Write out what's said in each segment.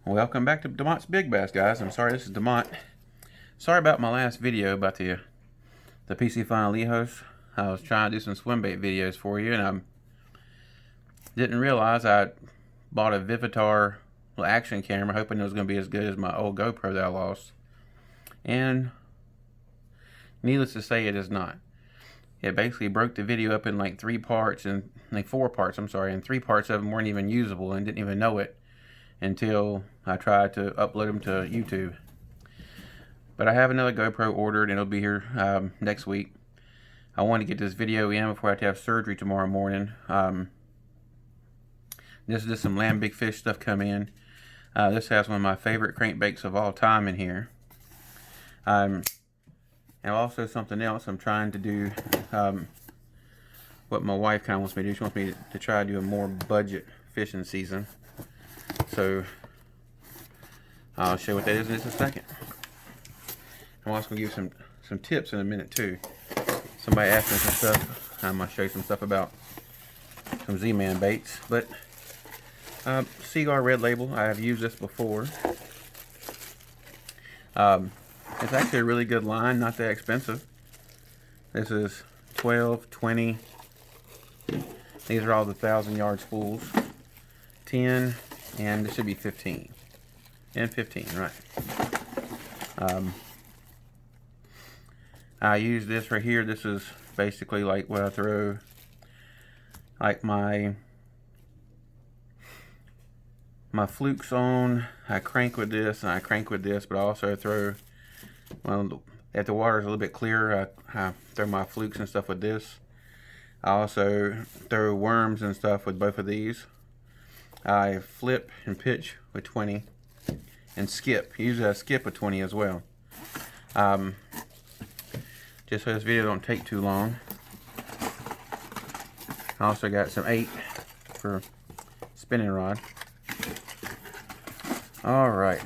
Welcome back to Demont's Big Bass, guys. I'm sorry, this is Demont. Sorry about my last video about the PC Final Lehos. I was trying to do some swim bait videos for you, and I didn't realize I bought a Vivitar action camera, hoping it was going to be as good as my old GoPro that I lost. And needless to say, it is not. It basically broke the video up in like 4 parts, and 3 parts of them weren't even usable and didn't even know it until I tried to upload them to YouTube. But I have another GoPro ordered, and it'll be here next week. I want to get this video in before I have to have surgery tomorrow morning. This is just some Land Big Fish stuff come in. This has one of my favorite crankbaits of all time in here. And also something else I'm trying to do, what my wife kind of wants me to do. She wants me to try to do a more budget fishing season. So I'll show you what that is in just a second. I'm also going to give you some tips in a minute too. Somebody asked me some stuff. I'm going to show you some stuff about some Z-Man baits. But Seaguar Red Label, I have used this before. It's actually a really good line, not that expensive. This is 12, 20. These are all the 1,000-yard spools. 10, and this should be 15. And 15, right. I use this right here. This is basically like what I throw, like my flukes on. I crank with this, and I crank with this, but I also throw, well, if the water is a little bit clearer, I throw my flukes and stuff with this. I also throw worms and stuff with both of these. I flip and pitch with 20 and skip. Usually I skip with 20 as well. Just so this video don't take too long. I also got some 8 for spinning rod. Alright.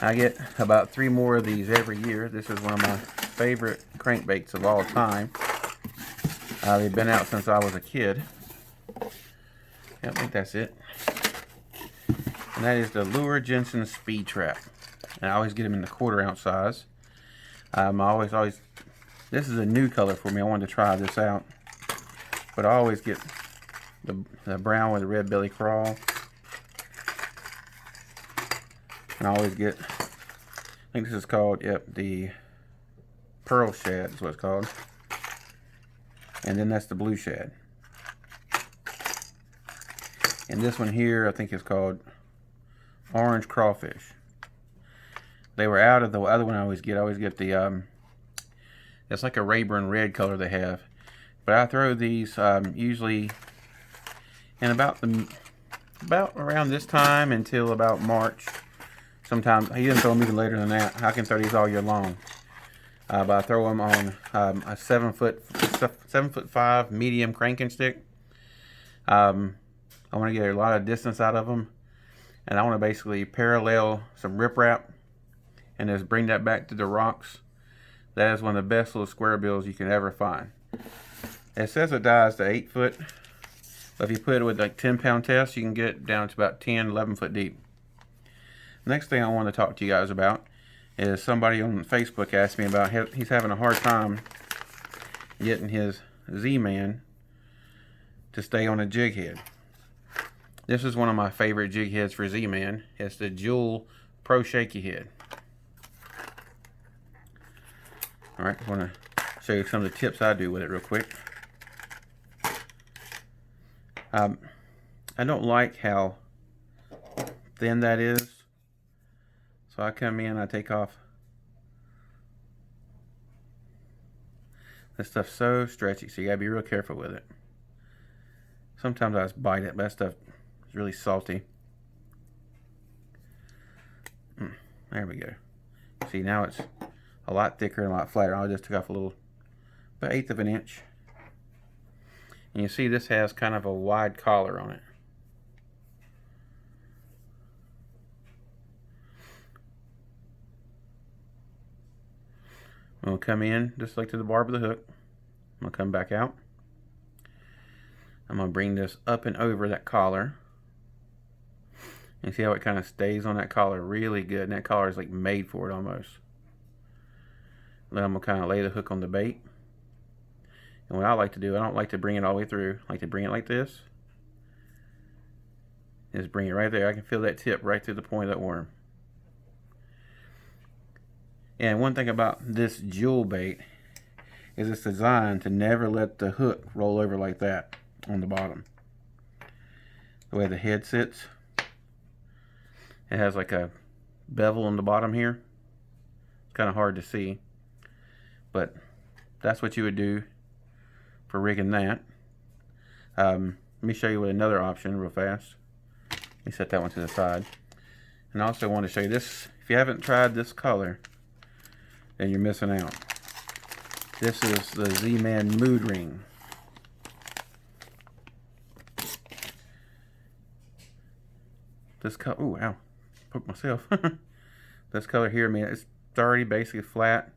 I get about 3 more of these every year. This is one of my favorite crankbaits of all time. They've been out since I was a kid. I think that's it. And that is the Lure Jensen Speed Trap. And I always get them in the 1/4 ounce size. I always, this is a new color for me. I wanted to try this out. But I always get the brown with the red belly crawl. And I always get, I think this is called, yep, the Pearl Shad is what it's called. And then that's the Blue Shad. And this one here, I think is called Orange Crawfish. They were out of the other one I always get. The, it's like a Rayburn red color they have. But I throw these usually in about around this time until about March. Sometimes, he doesn't throw them even later than that. I can throw these all year long. But I throw them on a 7'5" medium cranking stick. I want to get a lot of distance out of them, and I want to basically parallel some riprap and just bring that back to the rocks. That is one of the best little square bills you can ever find. It says it dies to 8 foot, but if you put it with like 10-pound test, you can get down to about 10, 11 foot deep. Next thing I want to talk to you guys about is somebody on Facebook asked me about, he's having a hard time getting his Z-Man to stay on a jig head. This is one of my favorite jig heads for Z-Man. It's the Jewel Pro Shaky head. Alright, I want to show you some of the tips I do with it real quick. I don't like how thin that is. So I come in, I take off. This stuff's so stretchy, so you gotta be real careful with it. Sometimes I just bite it, but that stuff is really salty. There we go. See, now it's a lot thicker and a lot flatter. I just took off a little, about 1/8 of an inch. And you see this has kind of a wide collar on it. I'm going to come in just like to the barb of the hook. I'm going to come back out. I'm going to bring this up and over that collar. You see how it kind of stays on that collar really good, and that collar is like made for it almost. Then I'm gonna kind of lay the hook on the bait. And what I like to do, I don't like to bring it all the way through. I like to bring it like this. Just bring it right there. I can feel that tip right through the point of that worm. And one thing about this jewel bait is it's designed to never let the hook roll over like that on the bottom. The way the head sits, it has like a bevel on the bottom here. It's kind of hard to see, but that's what you would do for rigging that. Let me show you with another option real fast. Let me set that one to the side. And I also want to show you this. If you haven't tried this color, then you're missing out. This is the Z-Man Mood Ring. This color, oh wow, poked myself. This color here, I mean, it's already basically flat.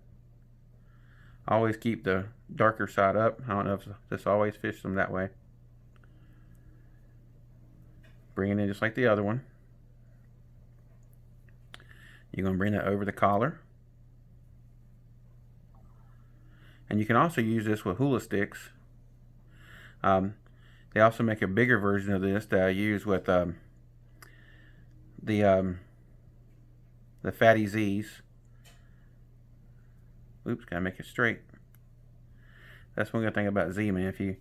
I always keep the darker side up. I don't know if this always fishes them that way. Bring it in just like the other one. You're going to bring that over the collar. And you can also use this with hula sticks. They also make a bigger version of this that I use with the Fatty Z's. Oops, gotta make it straight. That's one good thing about Z-Man. If you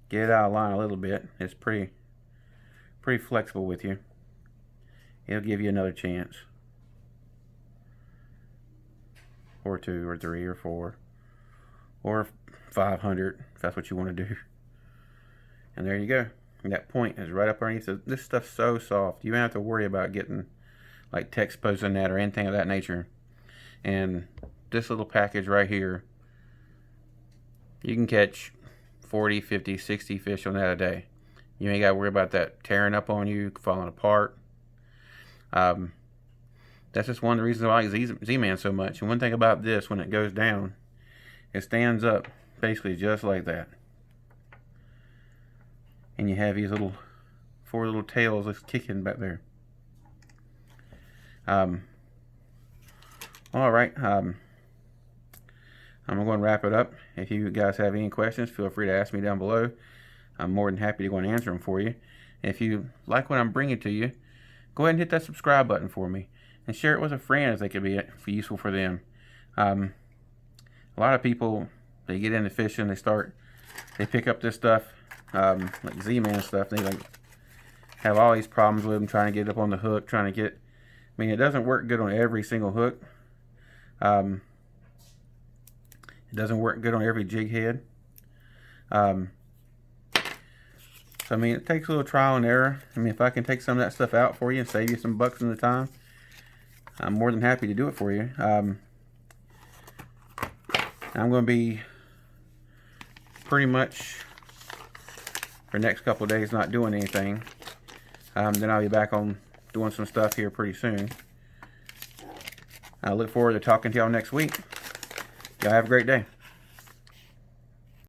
get it out of line a little bit, it's pretty flexible with you. It'll give you another chance. Or 2, or 3, or 4, or 500, if that's what you want to do. And there you go. And that point is right up underneath. This stuff's so soft. You don't have to worry about getting like text posing that or anything of that nature. And this little package right here, you can catch 40, 50, 60 fish on that a day. You ain't got to worry about that tearing up on you, falling apart. That's just one of the reasons I like Z-Man so much. And one thing about this, when it goes down, it stands up basically just like that. And you have these little 4 little tails just kicking back there. Alright, I'm going to wrap it up. If you guys have any questions, feel free to ask me down below. I'm more than happy to go and answer them for you. If you like what I'm bringing to you, go ahead and hit that subscribe button for me. And share it with a friend if they could be useful for them. A lot of people, they get into fishing, they pick up this stuff, like Z-Man stuff, and they like have all these problems with them trying to get it up on the hook, I mean, it doesn't work good on every single hook. It doesn't work good on every jig head. So, I mean, it takes a little trial and error. I mean, if I can take some of that stuff out for you and save you some bucks in the time, I'm more than happy to do it for you. I'm going to be pretty much for the next couple of days not doing anything. Then I'll be back on doing some stuff here pretty soon. I look forward to talking to y'all next week. Y'all have a great day.